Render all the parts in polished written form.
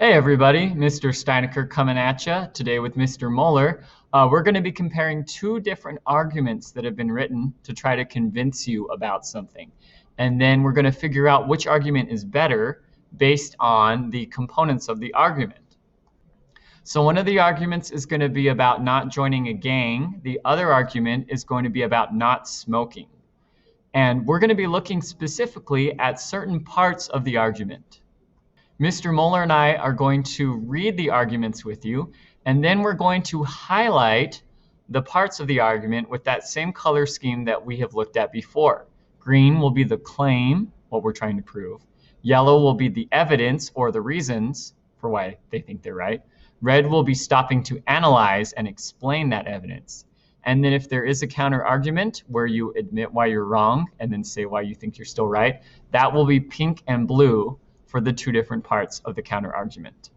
Hey everybody, Mr. Steinecker coming at you today with Mr. Mueller. We're going to be comparing two different arguments that have been written to try to convince you about something. And then we're going to figure out which argument is better based on the components of the argument. So one of the arguments is going to be about not joining a gang. The other argument is going to be about not smoking. And we're going to be looking specifically at certain parts of the argument. Mr. Mueller and I are going to read the arguments with you, and then we're going to highlight the parts of the argument with that same color scheme that we have looked at before. Green will be the claim, what we're trying to prove. Yellow will be the evidence or the reasons for why they think they're right. Red will be stopping to analyze and explain that evidence. And then if there is a counter argument where you admit why you're wrong and then say why you think you're still right, that will be pink and blue for the two different parts of the counter argument.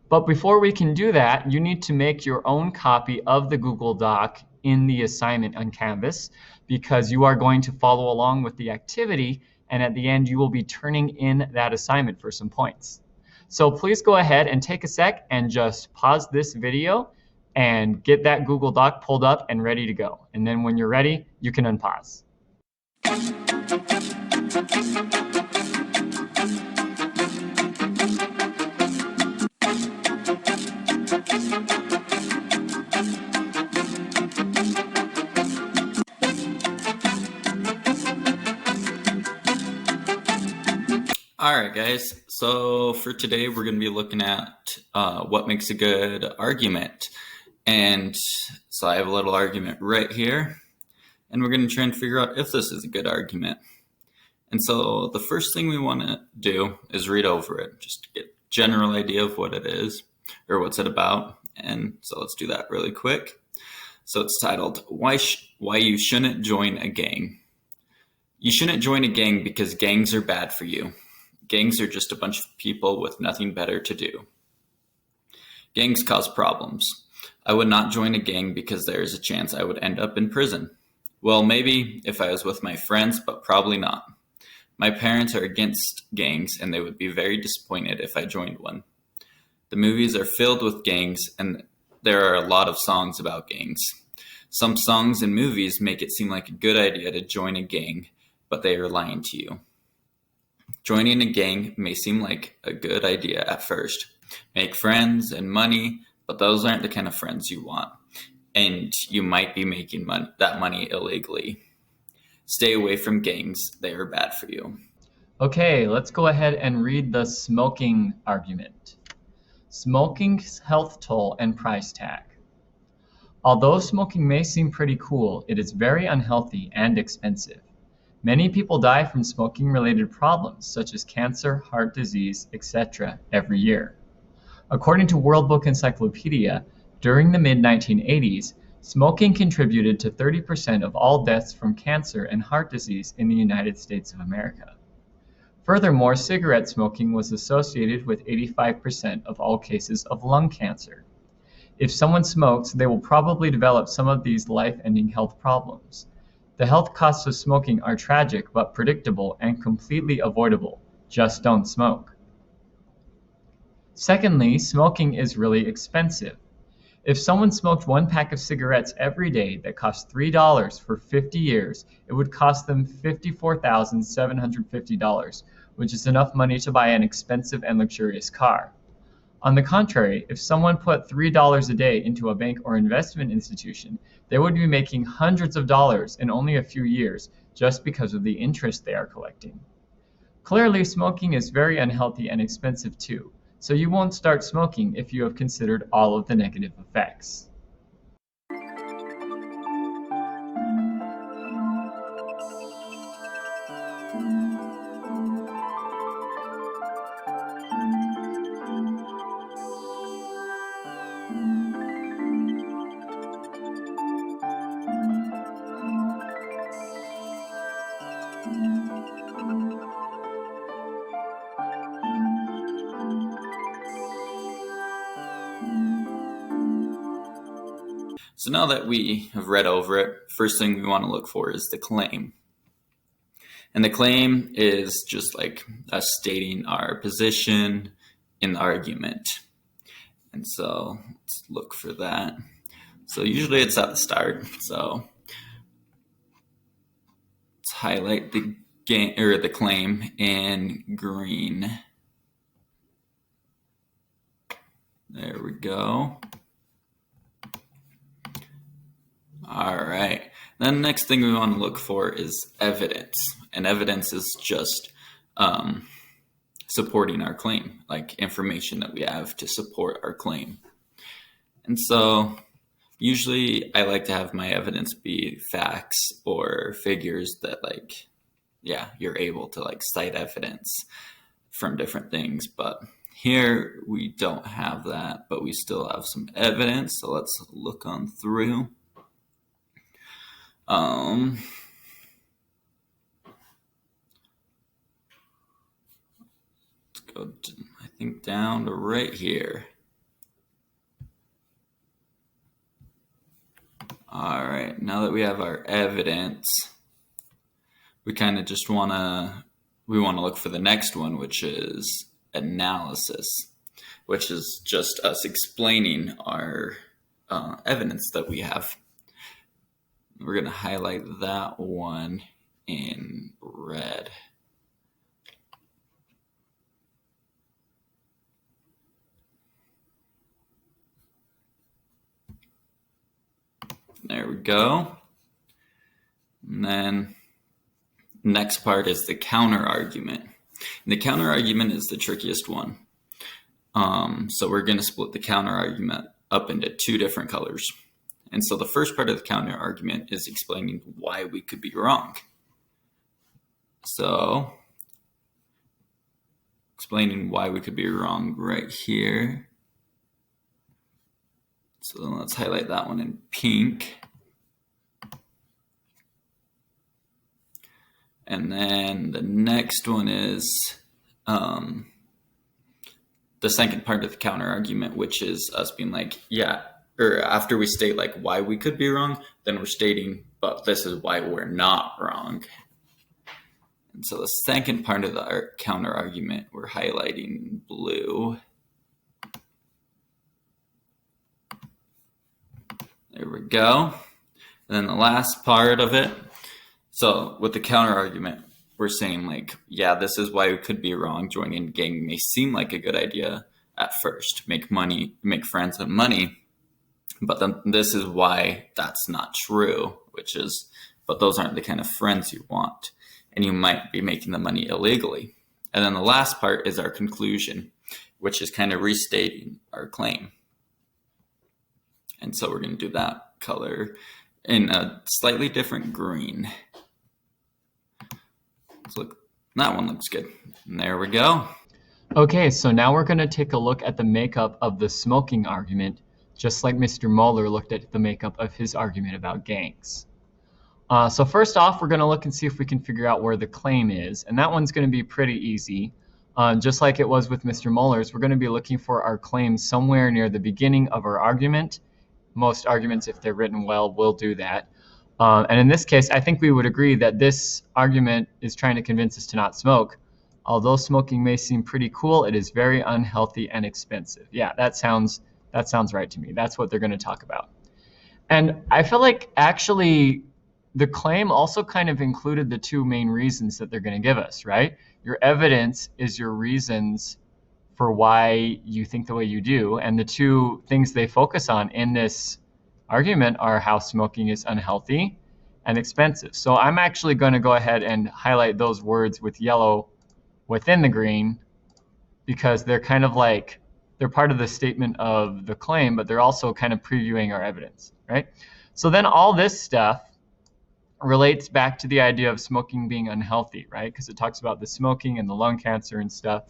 But before we can do that, you need to make your own copy of the Google Doc in the assignment on Canvas, because you are going to follow along with the activity, and at the end you will be turning in that assignment for some points. So please go ahead and take a sec and just pause this video and get that Google Doc pulled up and ready to go. And then when you're ready, you can unpause. All right, guys. So for today, we're going to be looking at what makes a good argument. And so I have a little argument right here, and we're going to try and figure out if this is a good argument. And so the first thing we want to do is read over it, just to get a general idea of what it is or what's it about. And so let's do that really quick. So it's titled, Why You Shouldn't Join a Gang. You shouldn't join a gang because gangs are bad for you. Gangs are just a bunch of people with nothing better to do. Gangs cause problems. I would not join a gang because there is a chance I would end up in prison. Well, maybe if I was with my friends, but probably not. My parents are against gangs, and they would be very disappointed if I joined one. The movies are filled with gangs, and there are a lot of songs about gangs. Some songs and movies make it seem like a good idea to join a gang, but they are lying to you. Joining a gang may seem like a good idea at first. Make friends and money, but those aren't the kind of friends you want. And you might be making that money illegally. Stay away from gangs. They are bad for you. Okay, let's go ahead and read the smoking argument. Smoking's health toll and price tag. Although smoking may seem pretty cool, it is very unhealthy and expensive. Many people die from smoking-related problems such as cancer, heart disease, etc. every year. According to World Book Encyclopedia, during the mid-1980s, smoking contributed to 30% of all deaths from cancer and heart disease in the United States of America. Furthermore, cigarette smoking was associated with 85% of all cases of lung cancer. If someone smokes, they will probably develop some of these life-ending health problems. The health costs of smoking are tragic but predictable and completely avoidable. Just don't smoke. Secondly, smoking is really expensive. If someone smoked one pack of cigarettes every day that cost $3 for 50 years, it would cost them $54,750, which is enough money to buy an expensive and luxurious car. On the contrary, if someone put $3 a day into a bank or investment institution, they would be making hundreds of dollars in only a few years just because of the interest they are collecting. Clearly, smoking is very unhealthy and expensive too, so you won't start smoking if you have considered all of the negative effects. So now that we have read over it, first thing we want to look for is the claim. And the claim is just like us stating our position in the argument. And so let's look for that. So usually it's at the start. So let's highlight the claim in green. There we go. All right. Then the next thing we want to look for is evidence. And evidence is just supporting our claim, like information that we have to support our claim. And so usually I like to have my evidence be facts or figures that you're able to cite evidence from different things. But here we don't have that, but we still have some evidence. So let's look on through. Let's go, I think, down to right here. All right, now that we have our evidence, we kind of just want to look for the next one, which is analysis, which is just us explaining our evidence that we have. We're going to highlight that one in red. There we go. And then next part is the counter argument. And the counter argument is the trickiest one. So we're going to split the counter argument up into two different colors. And so the first part of the counter argument is explaining why we could be wrong. So explaining why we could be wrong right here. So then let's highlight that one in pink. And then the next one is the second part of the counter argument, which is us being or after we state why we could be wrong, then we're stating, but this is why we're not wrong. And so the second part of the counter argument, we're highlighting blue. There we go. And then the last part of it. So with the counter argument, we're saying this is why we could be wrong. Joining a gang may seem like a good idea at first. Make money, make friends and money. But then this is why that's not true, but those aren't the kind of friends you want. And you might be making the money illegally. And then the last part is our conclusion, which is kind of restating our claim. And so we're going to do that color in a slightly different green. Look, that one looks good. And there we go. Okay, so now we're going to take a look at the makeup of the smoking argument, just like Mr. Moeller looked at the makeup of his argument about gangs. So first off, we're going to look and see if we can figure out where the claim is. And that one's going to be pretty easy. Just like it was with Mr. Moeller's, we're going to be looking for our claim somewhere near the beginning of our argument. Most arguments, if they're written well, will do that. And in this case, I think we would agree that this argument is trying to convince us to not smoke. Although smoking may seem pretty cool, it is very unhealthy and expensive. Yeah, that sounds right to me. That's what they're going to talk about. And I feel like actually the claim also kind of included the two main reasons that they're going to give us, right? Your evidence is your reasons for why you think the way you do. And the two things they focus on in this argument are how smoking is unhealthy and expensive. So I'm actually going to go ahead and highlight those words with yellow within the green because they're kind of they're part of the statement of the claim, but they're also kind of previewing our evidence, right? So then all this stuff relates back to the idea of smoking being unhealthy, right? Because it talks about the smoking and the lung cancer and stuff.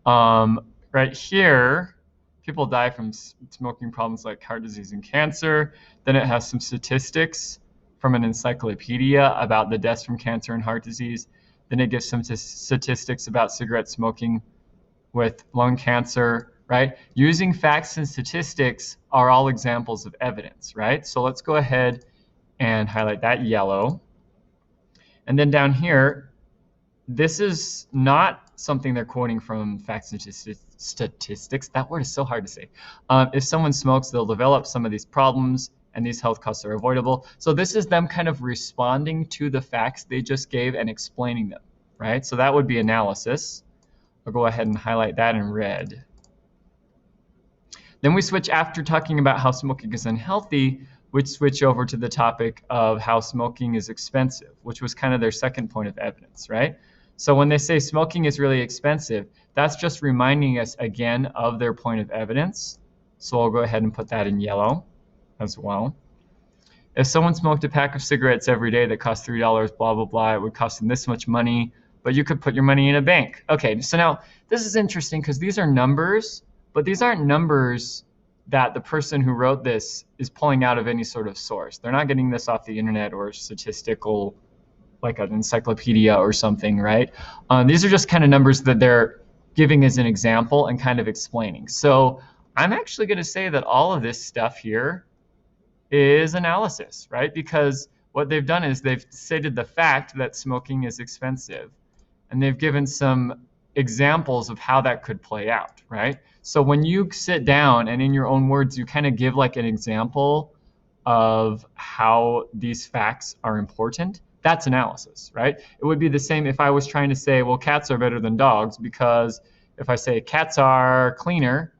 Right here, people die from smoking problems like heart disease and cancer. Then it has some statistics from an encyclopedia about the deaths from cancer and heart disease. Then it gives some statistics about cigarette smoking with lung cancer, right? Using facts and statistics are all examples of evidence, right? So let's go ahead and highlight that yellow. And then down here, this is not something they're quoting from facts and statistics. That word is so hard to say. If someone smokes, they'll develop some of these problems, and these health costs are avoidable. So this is them kind of responding to the facts they just gave and explaining them, right? So that would be analysis. I'll go ahead and highlight that in red. Then we switch, after talking about how smoking is unhealthy, we switch over to the topic of how smoking is expensive, which was kind of their second point of evidence, right? So when they say smoking is really expensive, that's just reminding us again of their point of evidence. So I'll go ahead and put that in yellow as well. If someone smoked a pack of cigarettes every day that cost $3, blah, blah, blah, it would cost them this much money, but you could put your money in a bank. Okay, so now this is interesting because these are numbers, but these aren't numbers that the person who wrote this is pulling out of any sort of source. They're not getting this off the internet or statistical, like an encyclopedia or something, right? These are just kind of numbers that they're giving as an example and kind of explaining. So I'm actually going to say that all of this stuff here is analysis, right? Because what they've done is they've stated the fact that smoking is expensive, and they've given some examples of how that could play out, right? So when you sit down and in your own words, you kind of give like an example of how these facts are important, that's analysis, right? It would be the same if I was trying to say, well, cats are better than dogs, because if I say cats are cleaner,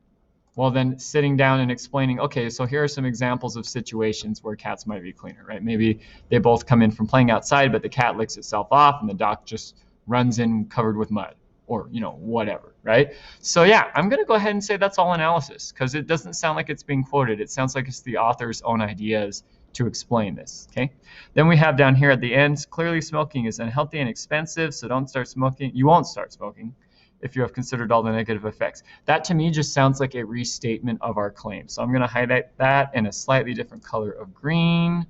well, then sitting down and explaining, okay, so here are some examples of situations where cats might be cleaner, right? Maybe they both come in from playing outside, but the cat licks itself off and the dog just runs in covered with mud, or, you know, whatever, right? So yeah, I'm going to go ahead and say that's all analysis, because it doesn't sound like it's being quoted. It sounds like it's the author's own ideas to explain this, okay? Then we have down here at the end, clearly smoking is unhealthy and expensive, so don't start smoking. You won't start smoking if you have considered all the negative effects. That to me just sounds like a restatement of our claim. So I'm going to highlight that in a slightly different color of green.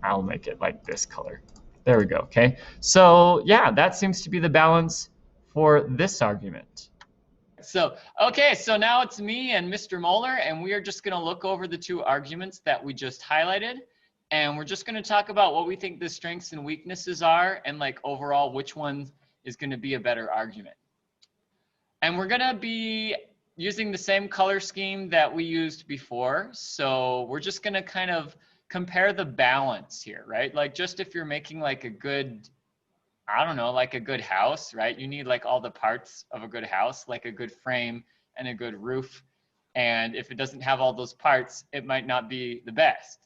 I'll make it like this color. There we go, okay? So yeah, that seems to be the balance for this argument. So, okay, so now it's me and Mr. Moeller, and we are just going to look over the two arguments that we just highlighted, and we're just going to talk about what we think the strengths and weaknesses are, and like overall which one is going to be a better argument. And we're going to be using the same color scheme that we used before. So we're just going to kind of compare the balance here, right? Like just if you're making like a good, I don't know, like a good house, right? You need like all the parts of a good house, like a good frame and a good roof. And if it doesn't have all those parts, it might not be the best.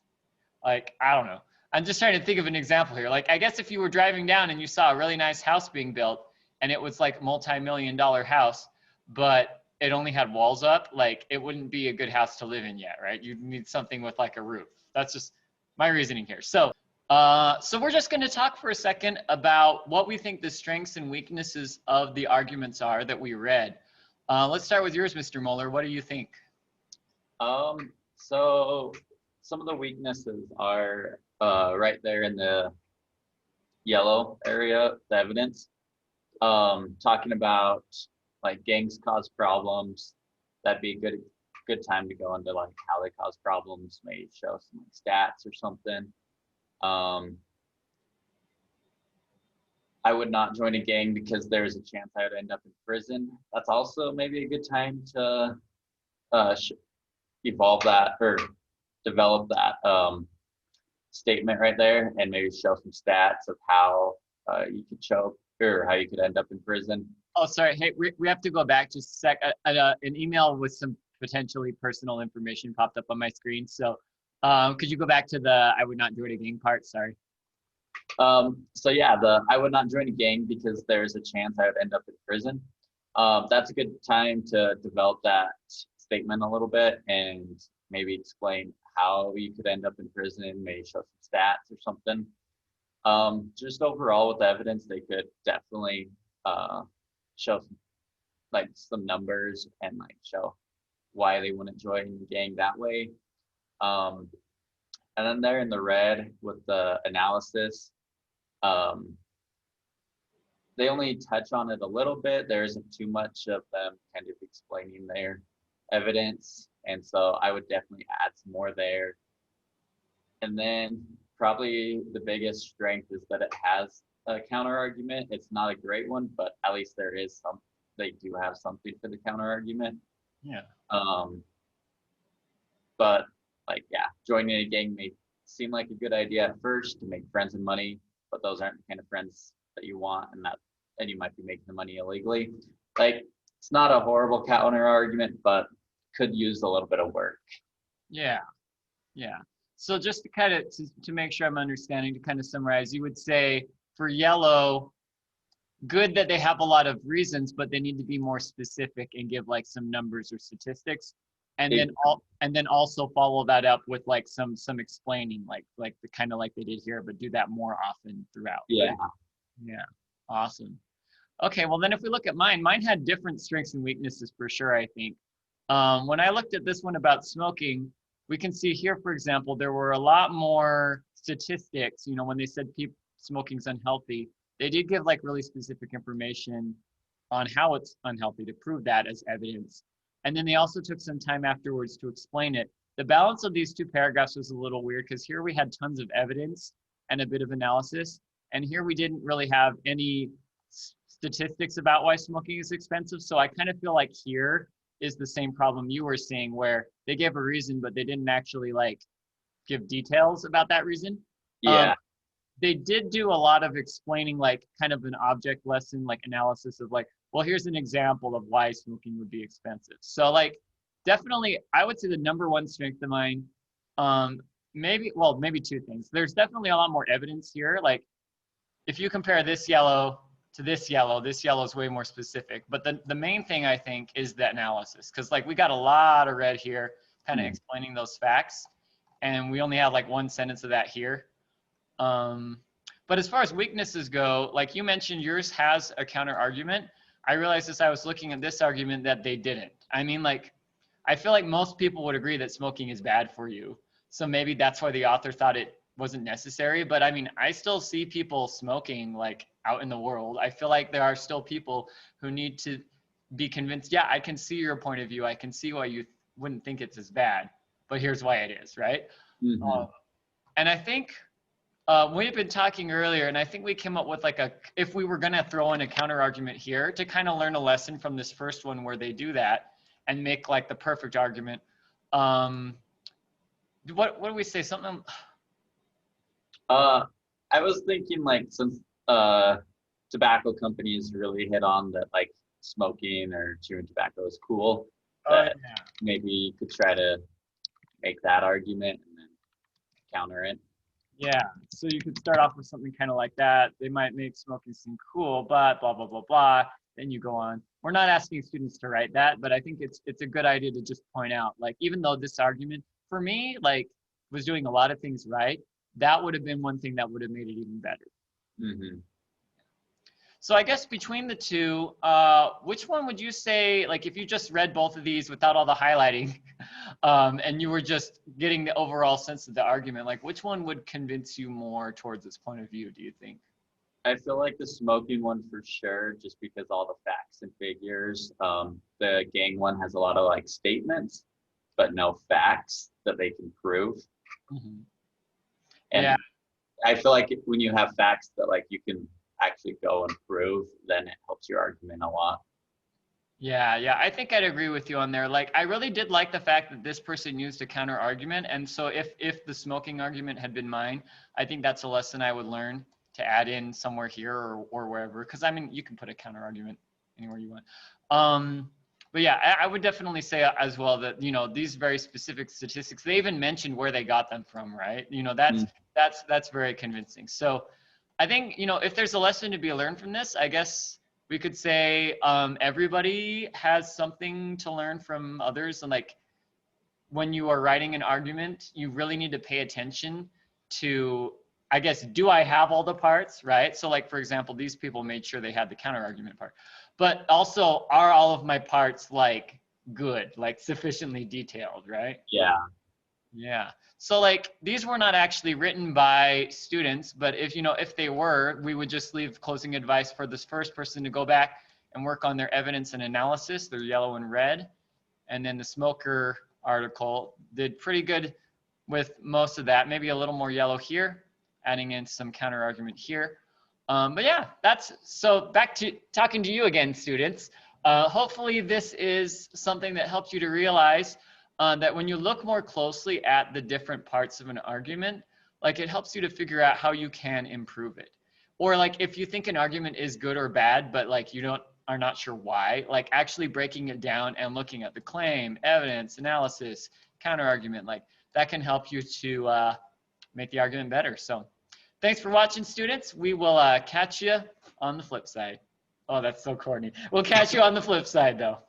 Like, I don't know. I'm just trying to think of an example here. Like, I guess if you were driving down and you saw a really nice house being built and it was like multi-million-dollar house, but it only had walls up, like it wouldn't be a good house to live in yet, right? You'd need something with like a roof. That's just my reasoning here. So we're just going to talk for a second about what we think the strengths and weaknesses of the arguments are that we read. Let's start with yours, Mr. Moeller. What do you think? So some of the weaknesses are right there in the yellow area, the evidence. Talking about like gangs cause problems. That'd be a good time to go into like how they cause problems, maybe show some like, stats or something. I would not join a gang because there's a chance I would end up in prison. That's also maybe a good time to evolve that or develop that statement right there, and maybe show some stats of how you could choke or how you could end up in prison. Oh, sorry. Hey, we have to go back just a sec. An email with some potentially personal information popped up on my screen. So could you go back to the I would not join a gang part? Sorry. So yeah, I would not join a gang because there's a chance I would end up in prison. That's a good time to develop that statement a little bit and maybe explain how you could end up in prison, maybe show some stats or something. Just overall with the evidence, they could definitely show some numbers and like show why they wouldn't join the gang that way. And then there in the red with the analysis, they only touch on it a little bit. There isn't too much of them kind of explaining their evidence. And so I would definitely add some more there. And then probably the biggest strength is that it has a counter argument. It's not a great one, but at least there is some. They do have something for the counter argument. Yeah. But like, yeah, joining a gang may seem like a good idea at first to make friends and money, but those aren't the kind of friends that you want, and you might be making the money illegally. Like, it's not a horrible counter argument, but could use a little bit of work. Yeah. Yeah. So just to kind of to make sure I'm understanding, to kind of summarize, you would say for yellow, good that they have a lot of reasons, but they need to be more specific and give like some numbers or statistics, and then also follow that up with like some explaining, like the kind of like they did here, but do that more often throughout. Yeah. Right? Yeah. Awesome. Okay. Well, then if we look at mine had different strengths and weaknesses for sure, I think. When I looked at this one about smoking, we can see here, for example, there were a lot more statistics, when they said smoking's unhealthy, they did give like really specific information on how it's unhealthy to prove that as evidence. And then they also took some time afterwards to explain it. The balance of these two paragraphs was a little weird because here we had tons of evidence and a bit of analysis. And here we didn't really have any statistics about why smoking is expensive. So I kind of feel like here is the same problem you were seeing, where they gave a reason, but they didn't actually like give details about that reason. Yeah. They did do a lot of explaining, like kind of an object lesson, like analysis of like, well, here's an example of why smoking would be expensive. So like, definitely, I would say the number one strength of mine, maybe two things. There's definitely a lot more evidence here. Like if you compare this yellow to this yellow is way more specific. But the main thing I think is the analysis, because like we got a lot of red here kind of explaining those facts, and we only have like one sentence of that here. But as far as weaknesses go, like you mentioned, yours has a counter argument. I realized as I was looking at this argument that they didn't. I mean, like, I feel like most people would agree that smoking is bad for you. So maybe that's why the author thought it wasn't necessary. But I mean, I still see people smoking like out in the world. I feel like there are still people who need to be convinced, yeah, I can see your point of view. I can see why you wouldn't think it's as bad, but here's why it is, right? And I think we've been talking earlier, and I think we came up with like if we were gonna throw in a counter argument here to kind of learn a lesson from this first one where they do that and make like the perfect argument. What do we say? Something. I was thinking like since tobacco companies really hit on that like smoking or chewing tobacco is cool, that maybe you could try to make that argument and then counter it. Yeah, so you could start off with something kind of like that. They might make smoking seem cool, but blah, blah, blah, blah. Then you go on. We're not asking students to write that, but I think it's a good idea to just point out, like, even though this argument, for me, like, was doing a lot of things right, that would have been one thing that would have made it even better. So I guess between the two, which one would you say, like if you just read both of these without all the highlighting, and you were just getting the overall sense of the argument, like which one would convince you more towards this point of view, do you think? I feel like the smoking one for sure, just because all the facts and figures. The gang one has a lot of like statements, but no facts that they can prove. And yeah. I feel like when you have facts that like you can actually go and prove, then it helps your argument a lot. Yeah, I think I'd agree with you on there. Like, I really did like the fact that this person used a counter argument. And so if the smoking argument had been mine, I think that's a lesson I would learn to add in somewhere here or wherever. Because I mean, you can put a counter argument anywhere you want. But yeah, I would definitely say as well that, you know, these very specific statistics, they even mentioned where they got them from, right? You know, that's very convincing. So I think, you know, if there's a lesson to be learned from this, I guess we could say everybody has something to learn from others. And like when you are writing an argument, you really need to pay attention to, I guess, do I have all the parts, right? So like, for example, these people made sure they had the counter argument part, but also are all of my parts like good, like sufficiently detailed, right? Yeah. So like these were not actually written by students, but if they were, we would just leave closing advice for this first person to go back and work on their evidence and analysis, their yellow and red. And then the smoker article did pretty good with most of that, maybe a little more yellow here, adding in some counter argument here. But yeah, so back to talking to you again, students. Hopefully this is something that helps you to realize that when you look more closely at the different parts of an argument, like it helps you to figure out how you can improve it. Or like if you think an argument is good or bad, but like you are not sure why, like actually breaking it down and looking at the claim, evidence, analysis, counter argument, like that can help you to make the argument better. So thanks for watching, students. We will catch you on the flip side. Oh, that's so corny. We'll catch you on the flip side, though.